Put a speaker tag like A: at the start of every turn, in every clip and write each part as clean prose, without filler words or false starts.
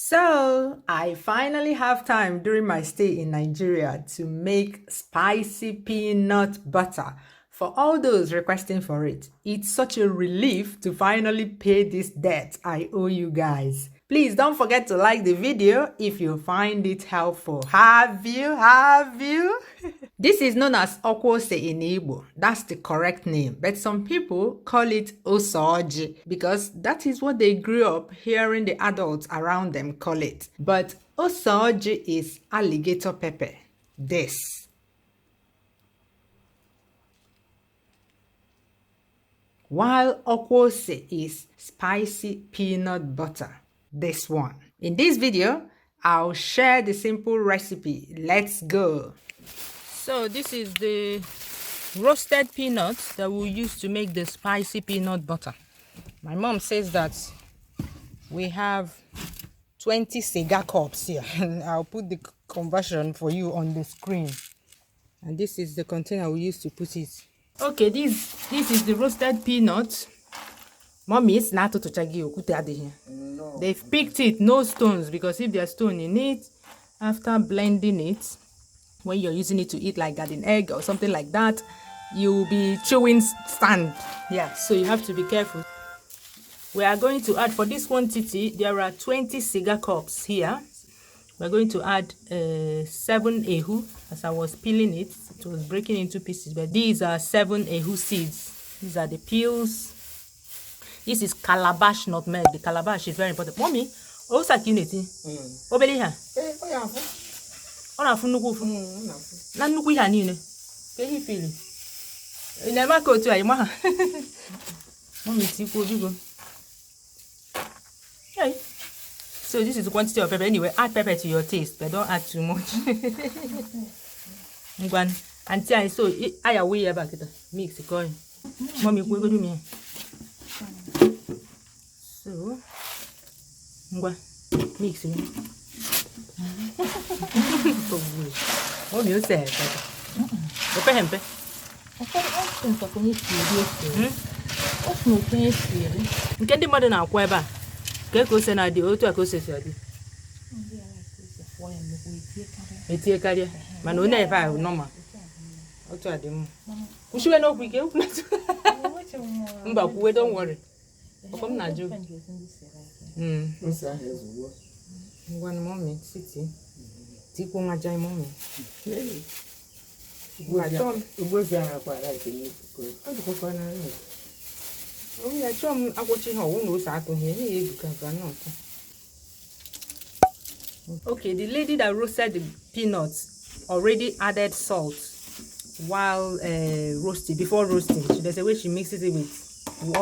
A: So, I finally have time during my stay in Nigeria to make spicy peanut butter for all those requesting for it. It's such a relief to finally pay this debt I owe you guys. Please don't forget to like the video if you find it helpful. Have you? This is known as Okwo Ose in Igbo. That's the correct name. But some people call it Ose Oji because that is what they grew up hearing the adults around them call it. But Ose Oji is alligator pepper. This. While Okwo Ose is spicy peanut butter. This one. In this video, I'll share the simple recipe. Let's go. So this is the roasted peanuts that we'll use to make the spicy peanut butter. My mom says that we have 20 cigar cups here. I'll put the conversion for you on the screen. And this is the container we use to put it. Okay, this is the roasted peanuts. Mommy, it's not to chagi. No. They've picked it, no stones, because if there's stone in it, after blending it, when you're using it to eat like garden egg or something like that, you'll be chewing sand. Yeah, so you have to be careful. We are going to add, for this quantity, there are 20 cigar cups here. We're going to add 7 ehu. As I was peeling it, it was breaking into pieces, but these are 7 ehu seeds. These are the peels. This is calabash nutmeg. The calabash is very important. Mommy, what's that unity? Obeli ha. Ona funuku fu. Na nuku ya ni ne. Ke hi feel. Ina ma ko tu ayi ma. Mommy ti ko bigo. Hey. So this is the quantity of pepper. Anyway, add pepper to your taste, but don't add too much. Ngwan, auntie I so aya we ya back it. Mix it going. Mommy go do me. So, ngwa, mix it. Mommy you say pepper. Pepper hempe. Nke dị mmadụ na-akwa ebe a ka eko ose na-adị otu a ka ose si adị etie karịa mana onye ebe a normal otu a dị mma kwụchiwe n'okwu ike mba kwuwe don't worry ọkọ m na-ajụ ngwa na mọmị siti tikwu nwaja mọmị Okay, the lady that roasted the peanuts already added salt while before roasting. There's a way she mixes it with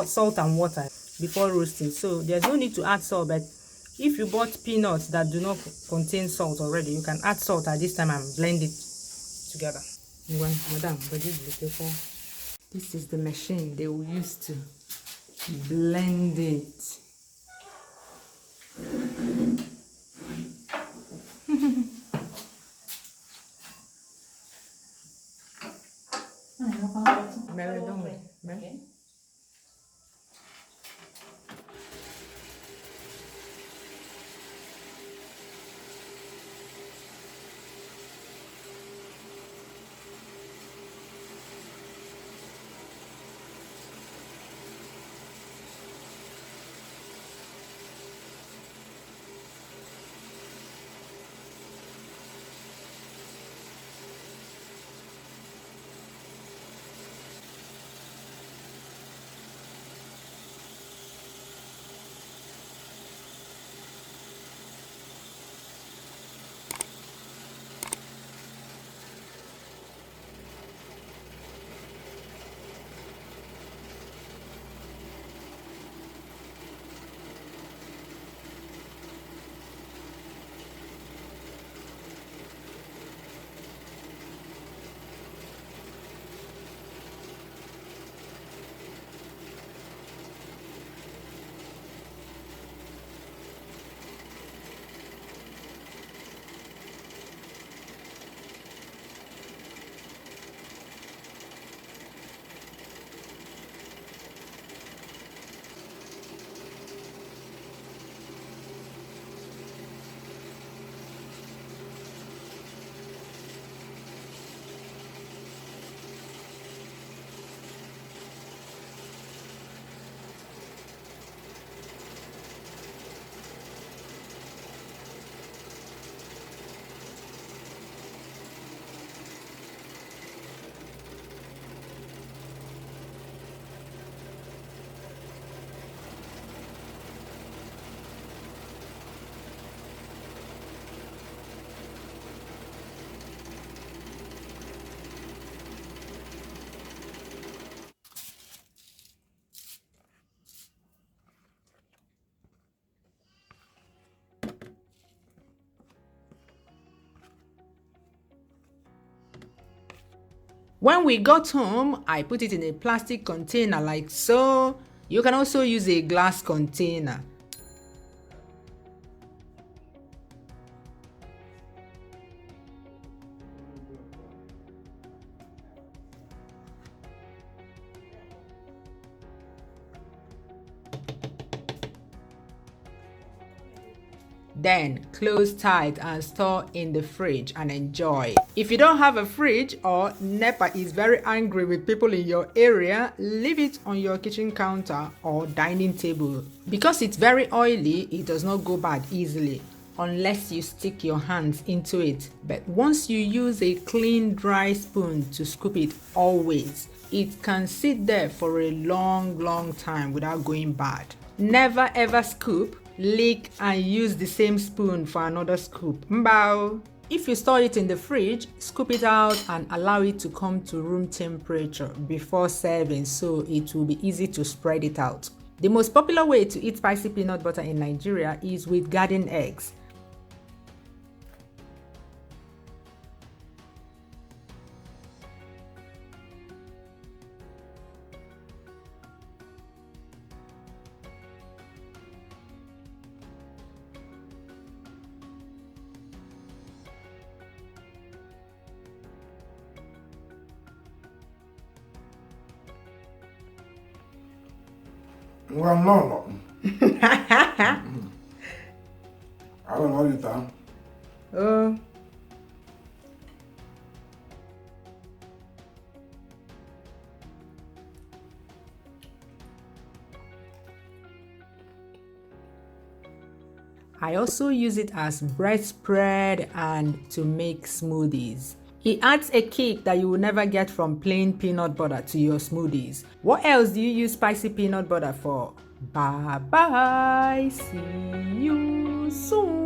A: salt and water before roasting. So there's no need to add salt, but if you bought peanuts that do not contain salt already, you can add salt at this time and blend it together. Madam, this is the machine they will use to blend it. Mary, don't worry. Mary? When we got home, I put it in a plastic container like so. You can also use a glass container. Then close tight and store in the fridge and enjoy. If you don't have a fridge or NEPA is very angry with people in your area, leave it on your kitchen counter or dining table. Because it's very oily, it does not go bad easily unless you stick your hands into it. But once you use a clean dry spoon to scoop it always, it can sit there for a long time without going bad. Never ever scoop, lick and use the same spoon for another scoop. Mbao. If you store it in the fridge, scoop it out and allow it to come to room temperature before serving so it will be easy to spread it out. The most popular way to eat spicy peanut butter in Nigeria is with garden eggs.
B: Well, no. I don't know you time.
A: I also use it as bread spread and to make smoothies. It adds a kick that you will never get from plain peanut butter to your smoothies. What else do you use spicy peanut butter for? Bye bye. See you soon.